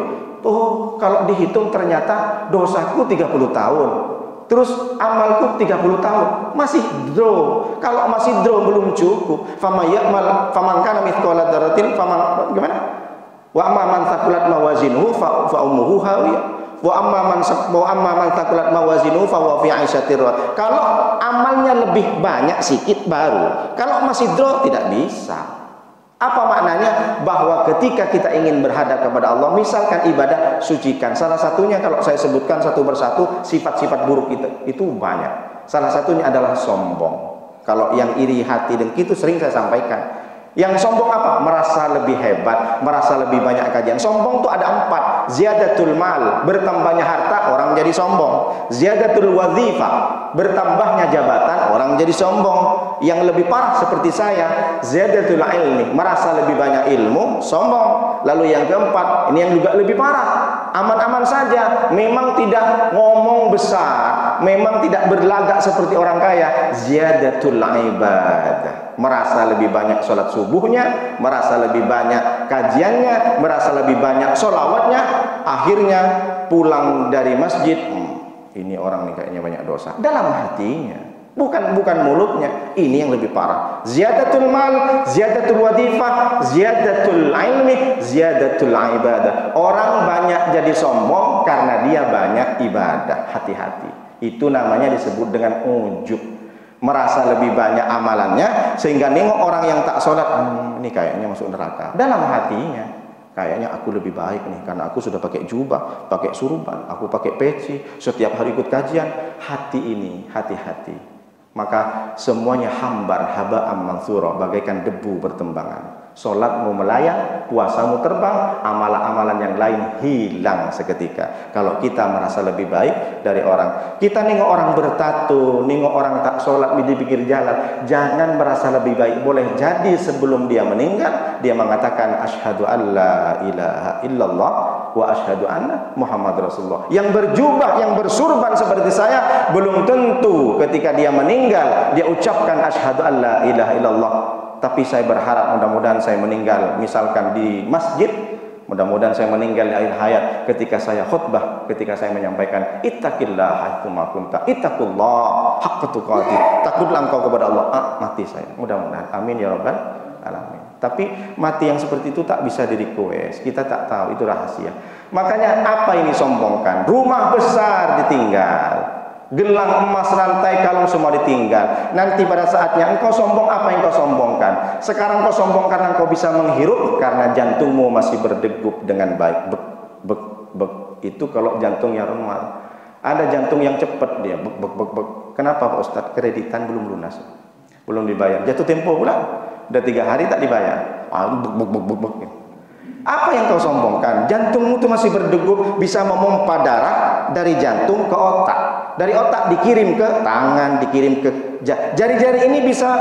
oh, kalau dihitung ternyata dosaku 30 tahun. Terus amalku 30 tahun. Masih draw. Kalau masih draw belum cukup. Faman kana mithqala dzarratin gimana? Wa amma man thaqulat mawazinuhu fa ummuhu hawiyah. Wa amma man thaqulat mawazinuhu fa huwa fi 'aisyatir radiyah. Kalau amalnya lebih banyak sikit baru. Kalau masih draw tidak bisa. Apa maknanya? Bahwa ketika kita ingin berhadap kepada Allah, misalkan ibadah, sucikan. Salah satunya kalau saya sebutkan satu persatu, sifat-sifat buruk itu banyak. Salah satunya adalah sombong. Kalau yang iri hati dengki itu sering saya sampaikan. Yang sombong apa? Merasa lebih hebat, merasa lebih banyak kajian. Sombong itu ada 4. Ziyadatul mal, bertambahnya harta, orang jadi sombong. Ziyadatul wazifah, bertambahnya jabatan, orang jadi sombong. Yang lebih parah seperti saya, ziyadatul ilmi, merasa lebih banyak ilmu, sombong. Lalu yang keempat, ini yang juga lebih parah. Aman-aman saja, memang tidak ngomong besar, memang tidak berlagak seperti orang kaya. Ziyadatul ibadah, merasa lebih banyak sholat subuhnya, merasa lebih banyak kajiannya, merasa lebih banyak sholawatnya. Akhirnya pulang dari masjid, ini orang nih kayaknya banyak dosa. Dalam hatinya, bukan mulutnya. Ini yang lebih parah. Ziyadatul mal, ziyadatul wadifah, ziyadatul ilmi, ziyadatul ibadah. Orang banyak jadi sombong karena dia banyak ibadah. Hati-hati. Itu namanya disebut dengan ujub. Merasa lebih banyak amalannya sehingga nengok orang yang tak sholat, ini kayaknya masuk neraka. Dalam hatinya, kayaknya aku lebih baik nih karena aku sudah pakai jubah, pakai surban, aku pakai peci, setiap hari ikut kajian. Hati ini, hati-hati. maka semuanya hambar, haba'am mansura, bagaikan debu bertembangan. Solatmu melayang, puasamu terbang, amalan-amalan yang lain hilang seketika. Kalau kita merasa lebih baik dari orang, kita nengok orang bertato, nengok orang tak solat di pinggir jalan, jangan merasa lebih baik. Boleh jadi sebelum dia meninggal, dia mengatakan asyhadu alla ilaha illallah wa asyhadu anna Muhammad Rasulullah. Yang berjubah, yang bersurban seperti saya, belum tentu ketika dia meninggal dia ucapkan asyhadu alla ilaha illallah. Tapi saya berharap mudah-mudahan saya meninggal misalkan di masjid, mudah-mudahan saya meninggal di akhir hayat ketika saya khutbah, ketika saya menyampaikan ittaqillah haitsuma kunta, ittaqullah haqqa tuqatih, takutlah engkau kepada Allah. Mati saya, mudah-mudahan, amin ya rabbal alamin. Tapi mati yang seperti itu tak bisa di request, kita tak tahu, itu rahasia. Makanya apa ini sombongkan? Rumah besar ditinggal, gelang emas, rantai, kalung semua ditinggal. Nanti pada saatnya engkau sombong, apa yang kau sombongkan? Sekarang kau sombong karena engkau bisa menghirup, karena jantungmu masih berdegup dengan baik. Bek, bek, bek. Itu kalau jantungnya normal. Ada jantung yang cepat dia, bek, bek, bek, bek. Kenapa Pak Ustadz? Kreditan belum lunas, belum dibayar. Jatuh tempo pula, udah 3 hari tak dibayar. Bek, bek, bek, bek, bek. Apa yang kau sombongkan? Jantungmu itu masih berdegup, bisa memompa darah dari jantung ke otak, dari otak dikirim ke tangan, dikirim ke jari-jari ini bisa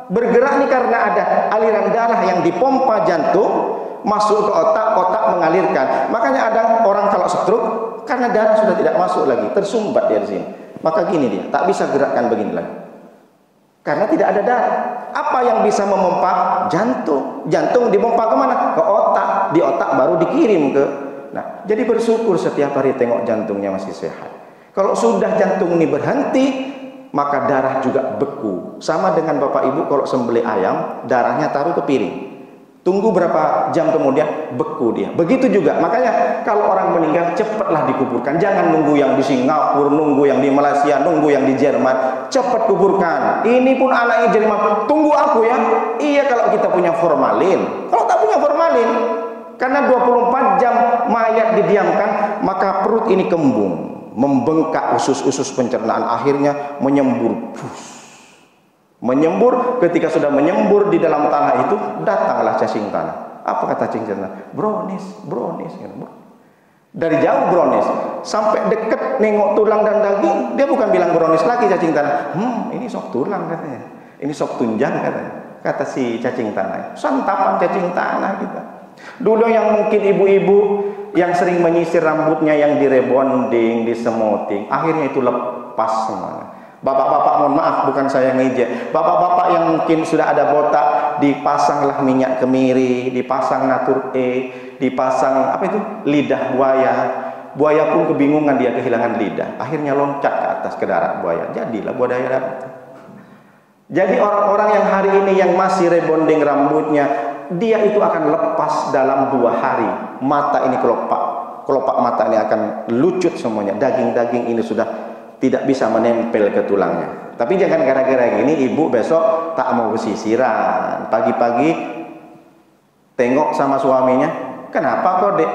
bergerak nih karena ada aliran darah yang dipompa jantung masuk ke otak, otak mengalirkan. Makanya ada orang kalau stroke karena darah sudah tidak masuk lagi, tersumbat dia di sini. Maka gini dia, tak bisa gerakkan begini lagi. Karena tidak ada darah. Apa yang bisa memompa? Jantung. Jantung dipompa kemana? Ke otak. Di otak baru dikirim ke. Nah, jadi bersyukur setiap hari tengok jantungnya masih sehat. Kalau sudah jantung ini berhenti, maka darah juga beku. Sama dengan Bapak Ibu kalau sembelih ayam, darahnya taruh ke piring. Tunggu berapa jam kemudian beku dia. Begitu juga. Makanya kalau orang meninggal cepatlah dikuburkan. Jangan nunggu yang di Singapura, nunggu yang di Malaysia, nunggu yang di Jerman. Cepat kuburkan. Ini pun anaknya Jerman. Tunggu aku ya. Iya kalau kita punya formalin. Kalau tak punya formalin, karena 24 jam mayat didiamkan, maka perut ini kembung, membengkak usus-usus pencernaan, akhirnya menyembur. Menyembur, ketika sudah menyembur di dalam tanah itu, datanglah cacing tanah. Apa kata cacing tanah? Brownies, brownies. Dari jauh brownies, sampai dekat nengok tulang dan daging, dia bukan bilang brownies lagi cacing tanah. Ini sok tulang katanya, ini sok tunjang katanya. Kata si cacing tanah, santapan cacing tanah kita. Dulu yang mungkin ibu-ibu yang sering menyisir rambutnya yang direbonding, disemoting, akhirnya itu lepas semuanya. Bapak-bapak, mohon maaf, bukan saya ngejek. Bapak-bapak yang mungkin sudah ada botak, dipasanglah minyak kemiri, dipasang Natur E, dipasang apa itu? Lidah buaya. Buaya pun kebingungan, dia kehilangan lidah. Akhirnya loncat ke atas ke darat buaya. Jadilah buaya darat. Jadi orang-orang yang hari ini yang masih rebonding rambutnya, dia itu akan lepas dalam 2 hari. Mata ini kelopak mata ini akan lucut semuanya. Daging-daging ini sudah tidak bisa menempel ke tulangnya. Tapi jangan gara-gara gini ibu besok tak mau bersisiran. Pagi-pagi tengok sama suaminya, kenapa kok dek?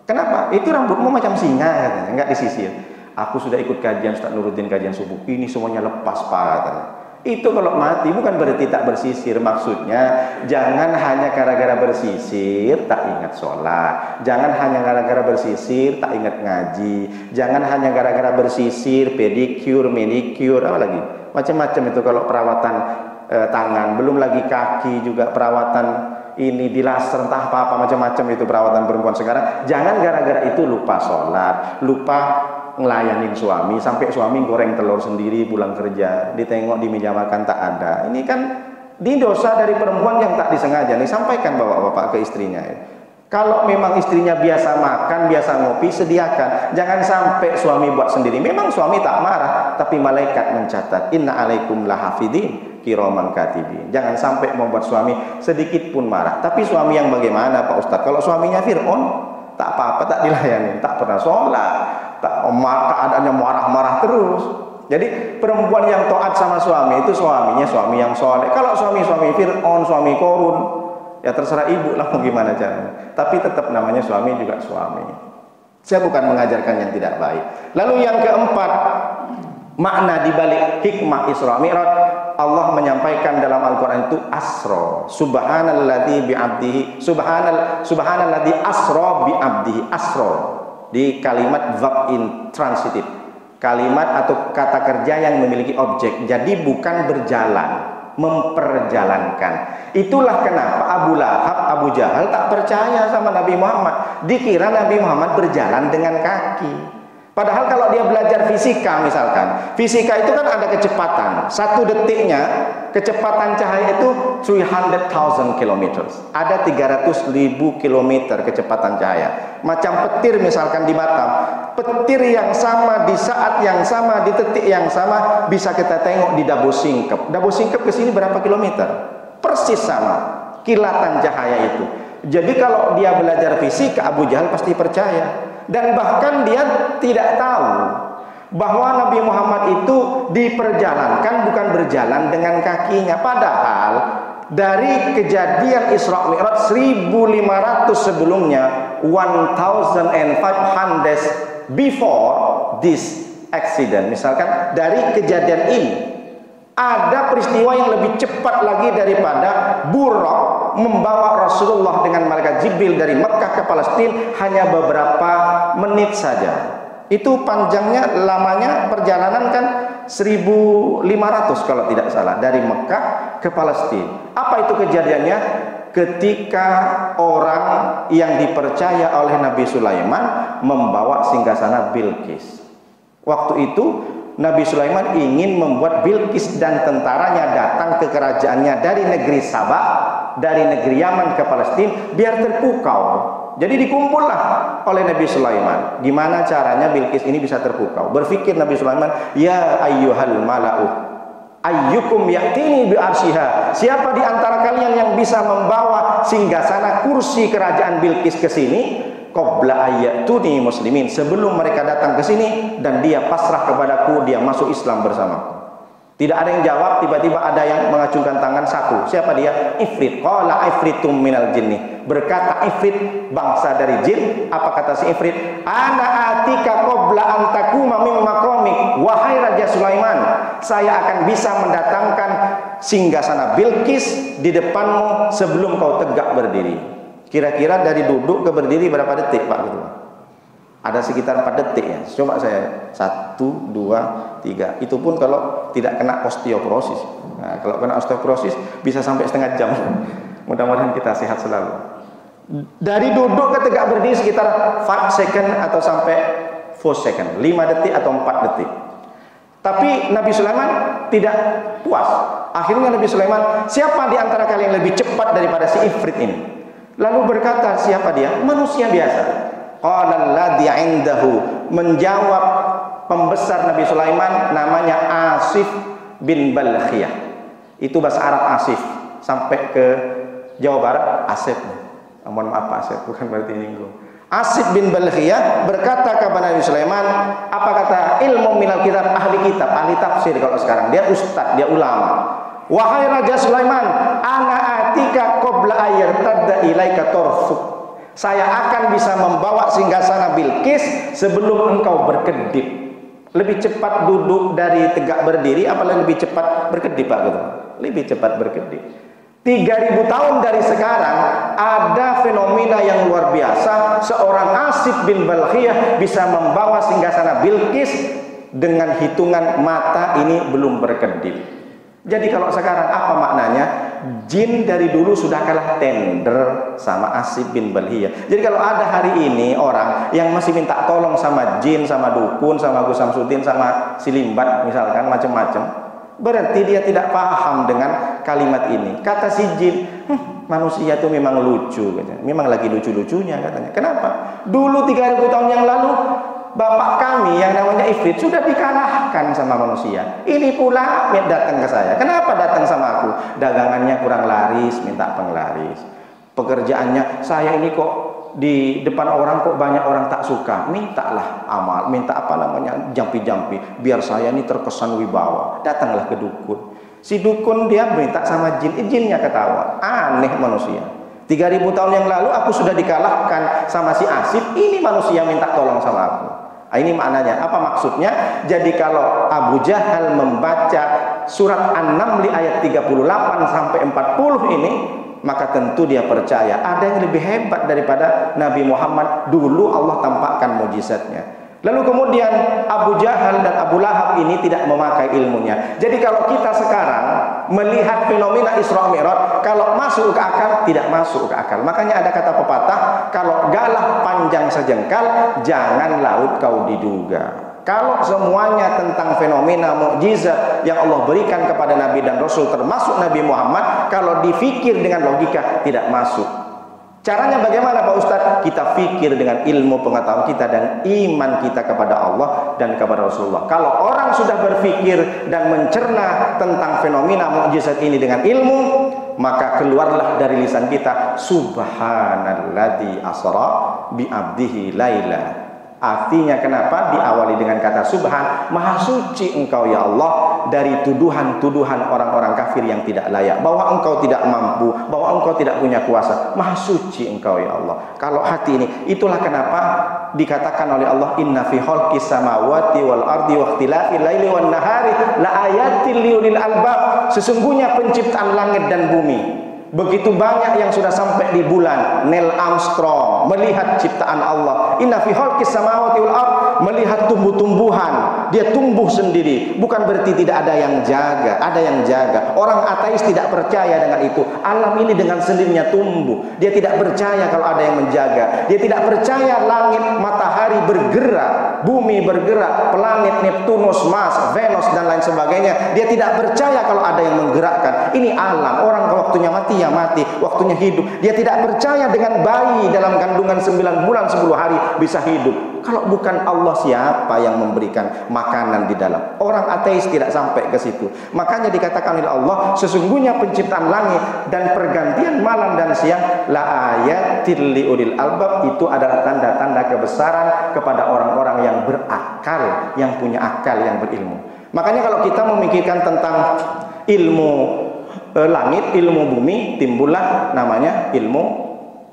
Kenapa? Itu rambutmu macam singa katanya, enggak disisir. Aku sudah ikut kajian, Ustaz nurutin kajian subuh. Ini semuanya lepas pak katanya. Itu kalau mati bukan berarti tak bersisir. Maksudnya jangan hanya gara-gara bersisir tak ingat sholat. Jangan hanya gara-gara bersisir tak ingat ngaji. Jangan hanya gara-gara bersisir pedicure, manicure, apa lagi? Macam-macam itu kalau perawatan tangan. Belum lagi kaki juga perawatan ini di laser entah apa-apa macam-macam itu perawatan perempuan sekarang. Jangan gara-gara itu lupa sholat, lupa ngelayanin suami, sampai suami goreng telur sendiri pulang kerja, ditengok di meja makan tak ada. Ini kan di dosa dari perempuan yang tak disengaja. Nih sampaikan bapak-bapak ke istrinya. Kalau memang istrinya biasa makan, biasa ngopi, sediakan. Jangan sampai suami buat sendiri. Memang suami tak marah, tapi malaikat mencatat. Inna alaikum lahafidin kiraman katibin. Jangan sampai membuat suami sedikit pun marah. Tapi suami yang bagaimana Pak Ustadz? Kalau suaminya Fir'aun, tak apa-apa, tak dilayani, tak pernah sholat, keadaannya marah-marah terus. Jadi perempuan yang taat sama suami itu suaminya suami yang soleh. Kalau suami-suami Fir'aun, suami korun, ya terserah ibu lah mau gimana caranya. Tapi tetap namanya suami juga suami. Saya bukan mengajarkan yang tidak baik. Lalu yang keempat, Makna dibalik hikmah Isra Mi'raj, Allah menyampaikan dalam Al-Quran itu asra, subhanalladzi bi'abdihi, subhanalladzi asra bi'abdihi. Asra di kalimat verb intransitif, kalimat atau kata kerja yang memiliki objek, jadi bukan berjalan, memperjalankan. Itulah kenapa Abu Lahab, Abu Jahal tak percaya sama Nabi Muhammad. Dikira Nabi Muhammad berjalan dengan kaki. Padahal kalau dia belajar fisika misalkan, fisika itu kan ada kecepatan. 1 detiknya kecepatan cahaya itu 300,000 km. Ada 300.000 km kecepatan cahaya. Macam petir misalkan di Batam. Petir yang sama di saat yang sama, di detik yang sama bisa kita tengok di Dabo Singkep. Dabo Singkep ke sini berapa kilometer? Persis sama kilatan cahaya itu. Jadi kalau dia belajar fisika, Abu Jahal pasti percaya. Dan bahkan dia tidak tahu bahwa Nabi Muhammad itu diperjalankan, bukan berjalan dengan kakinya. Padahal dari kejadian Isra Mi'raj 1500 sebelumnya, 1500 before this accident, misalkan dari kejadian ini ada peristiwa yang lebih cepat lagi daripada Buraq membawa Rasulullah dengan malaikat Jibril dari Mekah ke Palestina hanya beberapa menit saja. Itu panjangnya, lamanya perjalanan kan 1500 kalau tidak salah, dari Mekah ke Palestina. Apa itu kejadiannya? Ketika orang yang dipercaya oleh Nabi Sulaiman membawa singgasana Bilqis. Waktu itu Nabi Sulaiman ingin membuat Bilqis dan tentaranya datang ke kerajaannya dari negeri Sabah, dari negeri Yaman ke Palestina, biar terpukau. Jadi dikumpullah oleh Nabi Sulaiman. Gimana caranya Bilqis ini bisa terpukau? Berpikir Nabi Sulaiman, ya ayyuhal mala'u, ayyukum ya'tini bi arsyiha. Siapa di antara kalian yang bisa membawa singgasana kursi kerajaan Bilqis ke sini? Qabla ayyatuni muslimin, sebelum mereka datang ke sini dan dia pasrah kepadaku, dia masuk Islam bersamaku. Tidak ada yang jawab, tiba-tiba ada yang mengacungkan tangan satu. Siapa dia? Ifrit. Qala ifritum minal jinni. Berkata Ifrit, bangsa dari jin. Apa kata si Ifrit? Ana atika qabla an takuma min maqamik. Wahai Raja Sulaiman, saya akan bisa mendatangkan singgasana Bilqis di depanmu sebelum kau tegak berdiri. Kira-kira dari duduk ke berdiri berapa detik Pak Ketua? Ada sekitar 4 detik ya. Coba saya 1, 2, 3. Itu pun kalau tidak kena osteoporosis. Nah, kalau kena osteoporosis bisa sampai setengah jam. Mudah-mudahan kita sehat selalu. Dari duduk ke tegak berdiri sekitar 5 second atau sampai 4 second. 5 detik atau 4 detik. Tapi Nabi Sulaiman tidak puas. Akhirnya Nabi Sulaiman, siapa di antara kalian yang lebih cepat daripada si Ifrit ini? Lalu berkata, siapa dia? Manusia biasa. Qala alladhi 'indahu, menjawab pembesar Nabi Sulaiman, namanya Asif bin Balkhiyah. Itu bahasa Arab Asif. Sampai ke Jawa Barat Asif. Mohon maaf Pak Asif, bukan berarti nyinggung. Asif bin Balkhiyah berkata kepada Nabi Sulaiman, apa kata ilmu minal kitab, ahli kitab, ahli tafsir kalau sekarang. Dia ustadz, dia ulama. Wahai Raja Sulaiman, ana atika qabla ayyartadda ilaika torfuk. Saya akan bisa membawa singgasana Bilqis sebelum engkau berkedip. Lebih cepat duduk dari tegak berdiri, apalagi lebih cepat berkedip Pak Ketua? Lebih cepat berkedip. 3000 tahun dari sekarang ada fenomena yang luar biasa. Seorang Asif bin Balkhiyah bisa membawa singgasana Bilqis dengan hitungan mata ini belum berkedip. Jadi kalau sekarang apa maknanya? Jin dari dulu sudah kalah tender sama Asif bin Balkhiyah. Jadi kalau ada hari ini orang yang masih minta tolong sama jin, sama dukun, sama Gus Samsudin, sama si Limbat misalkan, macam-macam, berarti dia tidak paham dengan kalimat ini. Kata si jin, manusia itu memang lucu katanya. Memang lagi lucu-lucunya katanya. Kenapa? Dulu 3000 tahun yang lalu bapak kami yang namanya Ifrit sudah dikalahkan sama manusia. Ini pula datang ke saya. Kenapa datang sama aku? Dagangannya kurang laris, minta penglaris. Pekerjaannya, saya ini kok di depan orang kok banyak orang tak suka. Mintalah amal, minta apa namanya, jampi-jampi, biar saya ini terkesan wibawa. Datanglah ke dukun. Si dukun dia minta sama jin, jinnya ketawa. Aneh manusia. 3000 tahun yang lalu aku sudah dikalahkan sama si Asif. Ini manusia minta tolong sama aku. Ini maknanya. Apa maksudnya? Jadi kalau Abu Jahal membaca surat An-Naml ayat 38 sampai 40 ini, maka tentu dia percaya ada yang lebih hebat daripada Nabi Muhammad. Dulu Allah tampakkan mujizatnya. Lalu kemudian Abu Jahal dan Abu Lahab ini tidak memakai ilmunya. Jadi kalau kita sekarang melihat fenomena Isra Mi'raj, kalau masuk ke akal, tidak masuk ke akal. Makanya ada kata pepatah, kalau galah panjang sejengkal, jangan laut kau diduga. Kalau semuanya tentang fenomena mukjizat yang Allah berikan kepada Nabi dan Rasul, termasuk Nabi Muhammad, kalau difikir dengan logika, tidak masuk. Caranya bagaimana Pak Ustadz? Kita fikir dengan ilmu pengetahuan kita dan iman kita kepada Allah dan kepada Rasulullah. Kalau orang sudah berfikir dan mencerna tentang fenomena mukjizat ini dengan ilmu, maka keluarlah dari lisan kita, Subhanalladzi asra bi abdihi laila. Artinya kenapa diawali dengan kata subhan? Maha suci engkau ya Allah dari tuduhan-tuduhan orang-orang kafir yang tidak layak, bahwa engkau tidak mampu, bahwa engkau tidak punya kuasa. Maha suci engkau ya Allah. Kalau hati ini, itulah kenapa dikatakan oleh Allah, inna fi khalqis samawati wal ardi wa ikhtilafil laili wan nahari la ayatil liulil albab. Sesungguhnya penciptaan langit dan bumi, begitu banyak yang sudah sampai di bulan. Neil Armstrong melihat ciptaan Allah. Inna fi khalqis samawati wal ard, melihat tumbuh-tumbuhan. Dia tumbuh sendiri, bukan berarti tidak ada yang jaga, ada yang jaga. Orang ateis tidak percaya dengan itu. Alam ini dengan sendirinya tumbuh. Dia tidak percaya kalau ada yang menjaga. Dia tidak percaya langit, matahari bergerak, bumi bergerak, planet Neptunus, Mars, Venus dan lain sebagainya. Dia tidak percaya kalau ada yang menggerakkan. Ini alam. Orang waktunya mati ya mati, waktunya hidup. Dia tidak percaya dengan bayi dalam kandungan 9 bulan 10 hari bisa hidup. Kalau bukan Allah, siapa yang memberikan makanan di dalam? Orang ateis tidak sampai ke situ. Makanya dikatakan oleh Allah, sesungguhnya penciptaan langit dan pergantian malam dan siang la ayatil liulil albab, itu adalah tanda-tanda kebesaran kepada orang-orang yang berakal, yang punya akal, yang berilmu. Makanya kalau kita memikirkan tentang ilmu langit, ilmu bumi, timbullah namanya ilmu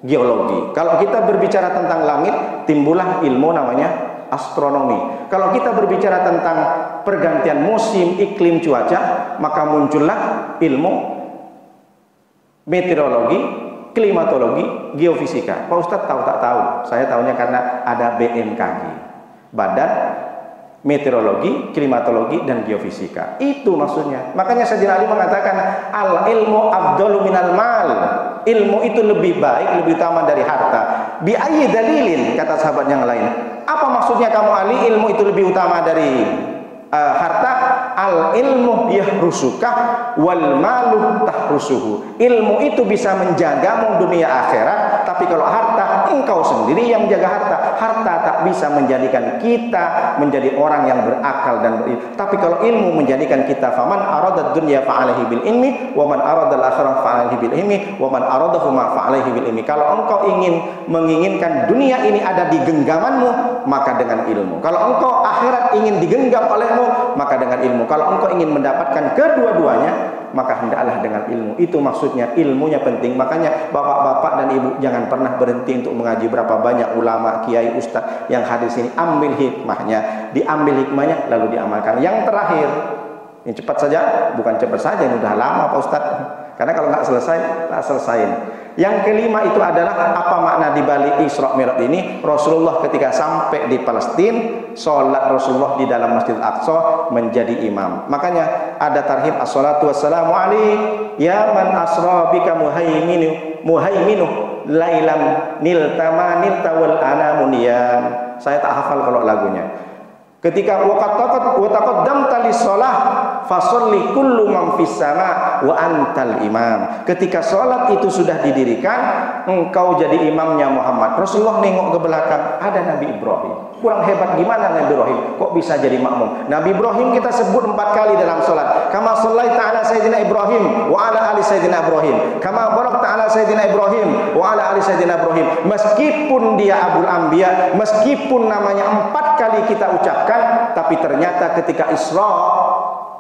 geologi. Kalau kita berbicara tentang langit, timbullah ilmu namanya astronomi. Kalau kita berbicara tentang pergantian musim, iklim, cuaca, maka muncullah ilmu meteorologi, klimatologi, geofisika. Pak Ustadz tahu tak tahu? Saya tahunya karena ada BMKG, Badan Meteorologi, Klimatologi dan Geofisika. Itu maksudnya. Makanya Sayyidina Ali mengatakan al ilmu afdalu minal mal. Ilmu itu lebih baik, lebih utama dari harta. Bi ayyi dalilin, kata sahabat yang lain. Apa maksudnya kamu Ali, ilmu itu lebih utama dari harta? Al ilmu yahrusuka wal malu tahrusuhu. Ilmu itu bisa menjagamu dunia akhirat, tapi kalau harta, engkau sendiri yang menjaga harta. Harta tak bisa menjadikan kita menjadi orang yang berakal dan berilmu. Tapi kalau ilmu menjadikan kita, faman aradad dunya fa'alaihi bil ilmi wa man aradal akhirah fa'alaihi bil ilmi wa man aradahuma fa'alaihi bil ilmi. Kalau engkau menginginkan dunia ini ada di genggamanmu, maka dengan ilmu. Kalau engkau akhirat ingin digenggam olehmu, maka dengan ilmu. Kalau engkau ingin mendapatkan kedua-duanya, maka hendaklah dengan ilmu. Itu maksudnya, ilmunya penting. Makanya bapak-bapak dan ibu jangan pernah berhenti untuk mengaji. Berapa banyak ulama, kiai, ustaz yang hadir sini, ambil hikmahnya, diambil hikmahnya lalu diamalkan. Yang terakhir, ini cepat saja, bukan cepat saja, ini udah lama Pak Ustaz. Karena kalau nggak selesai, tak selesain. Yang kelima itu adalah apa makna dibalik Isra Mi'raj ini. Rasulullah ketika sampai di Palestina, sholat Rasulullah di dalam Masjid Al-Aqsa menjadi imam. Makanya ada tarhib as-salatu wassalamu alaihi ya man asra bika muhaiminu lailam niltama niltawal anamun niyam. Saya tak hafal kalau lagunya. Ketika waqaddamta lis-shalah fasolli kullu man fis sama wa antal imam. Ketika sholat itu sudah didirikan, engkau jadi imamnya Muhammad. Rasulullah nengok ke belakang, ada Nabi Ibrahim. Kurang hebat gimana Nabi Ibrahim? Kok bisa jadi makmum? Nabi Ibrahim kita sebut 4 kali dalam sholat. Kama shallaita ala sayyidina Ibrahim wa ala ali sayyidina Ibrahim. Kama barakta ala sayyidina Ibrahim wa ala ali sayyidina Ibrahim. Meskipun dia Abul Anbiya, meskipun namanya 4 kali kita ucapkan, tapi ternyata ketika Isra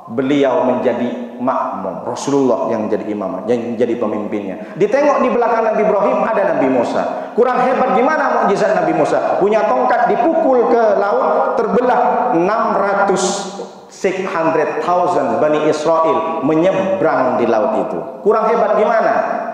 beliau menjadi makmum, Rasulullah yang jadi imam, yang jadi pemimpinnya. Ditengok di belakang Nabi Ibrahim ada Nabi Musa. Kurang hebat gimana mukjizat Nabi Musa? Punya tongkat dipukul ke laut, terbelah 600,000 Bani Israel menyeberang di laut itu. Kurang hebat gimana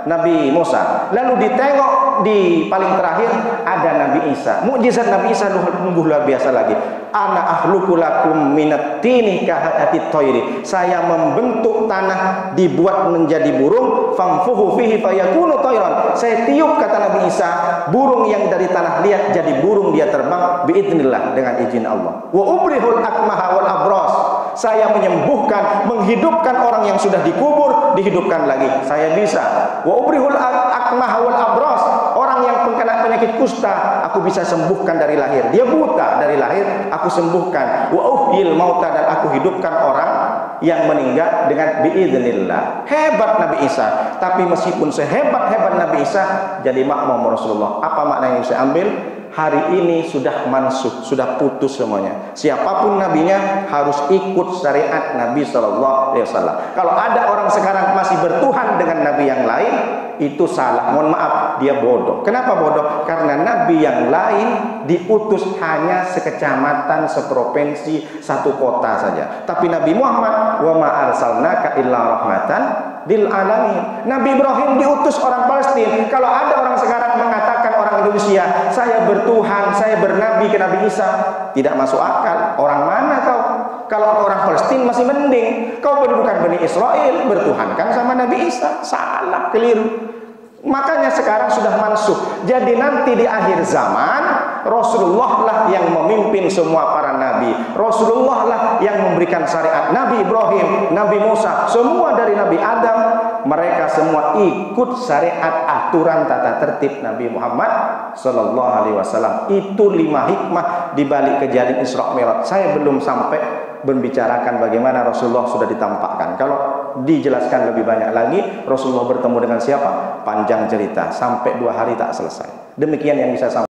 Nabi Musa? Lalu ditengok di paling terakhir ada Nabi Isa. Mukjizat Nabi Isa luar biasa lagi. Ana ahluku lakum minat tini kahati toiri. Saya membentuk tanah dibuat menjadi burung. Famfuhu fihi fayakunu toiron. Saya tiup, kata Nabi Isa, burung yang dari tanah liat jadi burung, dia terbang biidznillah, dengan izin Allah. Wa ubrihul akmaha wal abros. Saya menyembuhkan, menghidupkan orang yang sudah dikubur, dihidupkan lagi. Saya bisa. Wa ubrihul akmaha wal abros. Orang yang terkena penyakit kusta, aku bisa sembuhkan dari lahir. Dia buta dari lahir, aku sembuhkan. Wa uhyil mauta, dan aku hidupkan orang yang meninggal dengan biidznillah. Hebat Nabi Isa. Tapi meskipun sehebat-hebat Nabi Isa, jadi makmum Rasulullah. Apa makna yang saya ambil? Hari ini sudah mansuh, sudah putus semuanya. Siapapun nabinya harus ikut syariat Nabi Sallallahu Alaihi Wasallam. Kalau ada orang sekarang masih bertuhan dengan nabi yang lain, itu salah. Mohon maaf, dia bodoh. Kenapa bodoh? Karena nabi yang lain diutus hanya sekecamatan, seprovinsi, satu kota saja. Tapi Nabi Muhammad, wa ma arsalnaka illa rahmatan lil alamin. Nabi Ibrahim diutus orang Palestina. Kalau ada orang sekarang mengatakan orang Indonesia, saya bertuhan, saya bernabi ke Nabi Isa, tidak masuk akal. Orang mana kau? Kalau orang Palestina masih mending. Kau bukan Bani Israel, bertuhankan sama Nabi Isa. Salah, keliru. Makanya sekarang sudah mansuh. Jadi nanti di akhir zaman, Rasulullah lah yang memimpin semua para nabi. Rasulullah lah yang memberikan syariat. Nabi Ibrahim, Nabi Musa, semua dari Nabi Adam, mereka semua ikut syariat, aturan, tata tertib Nabi Muhammad Sallallahu Alaihi Wasallam. Itu 5 hikmah di balik kejadian Isra Mi'raj. Saya belum sampai membicarakan bagaimana Rasulullah sudah ditampakkan. Kalau dijelaskan lebih banyak lagi, Rasulullah bertemu dengan siapa? Panjang cerita, sampai 2 hari tak selesai. Demikian yang bisa saya sampaikan.